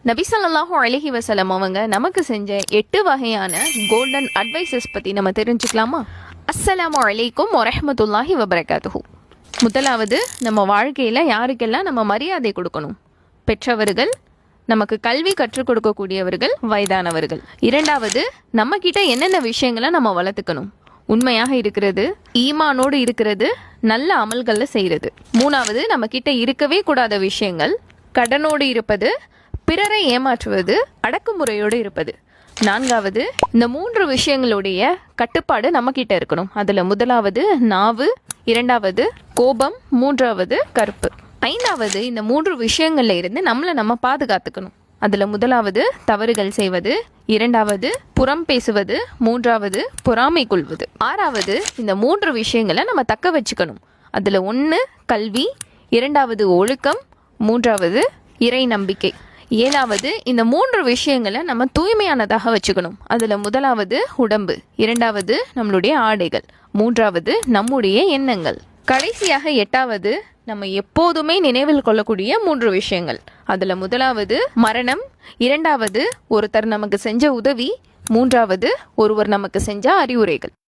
நபி ஸல்லல்லாஹு அலைஹி வஸல்லம் அவங்க நமக்கு செஞ்ச 8 வகையான கோல்டன் அட்வைசஸ் பற்றி நம்ம தெரிஞ்சுக்கலாமா? அஸ்ஸலாமு அலைக்கும் வரஹ்மத்துல்லாஹி வபரகாத்துஹு. முதலாவது, நம்ம வாழ்க்கையில் யாருக்கெல்லாம் நம்ம மரியாதை கொடுக்கணும்? பெற்றவர்கள், நமக்கு கல்வி கற்றுக் கொடுக்கக்கூடியவர்கள், வயதானவர்கள். இரண்டாவது, நம்ம கிட்ட என்னென்ன விஷயங்களை நம்ம வளர்த்துக்கணும்? உண்மையாக இருக்கிறது, ஈமானோடு இருக்கிறது, நல்ல அமல்களை செய்கிறது. மூணாவது, நம்ம கிட்ட இருக்கவே கூடாத விஷயங்கள், கடனோடு இருப்பது, பிறரை ஏமாற்றுவது, அடக்குமுறையோடு இருப்பது. நான்காவது, இந்த 3 விஷயங்களுடைய கட்டுப்பாடு நம்ம கிட்ட இருக்கணும். அதுல முதலாவது நாவு, இரண்டாவது கோபம், மூன்றாவது கற்பு. ஐந்தாவது, இந்த 3 விஷயங்கள்ல இருந்து நம்மளை நம்ம பாதுகாத்துக்கணும். அதுல முதலாவது தவறுகள் செய்வது, இரண்டாவது புறம் பேசுவது, மூன்றாவது பொறாமை கொள்வது. ஆறாவது, இந்த 3 விஷயங்களை நம்ம தக்க வச்சுக்கணும். அதுல 1 கல்வி, இரண்டாவது ஒழுக்கம், மூன்றாவது இறை நம்பிக்கை. ஏழாவது, இந்த 3 விஷயங்களை நம்ம தூய்மையானதாக வச்சுக்கணும். அதுல முதலாவது உடம்பு, இரண்டாவது நம்மளுடைய ஆடைகள், மூன்றாவது நம்முடைய எண்ணங்கள். கடைசியாக 8வது, நம்ம எப்போதுமே நினைவில் கொள்ளக்கூடிய 3 விஷயங்கள். அதுல முதலாவது மரணம், இரண்டாவது ஒருத்தர் நமக்கு செஞ்ச உதவி, மூன்றாவது ஒருவர் நமக்கு செஞ்ச அறிவுரைகள்.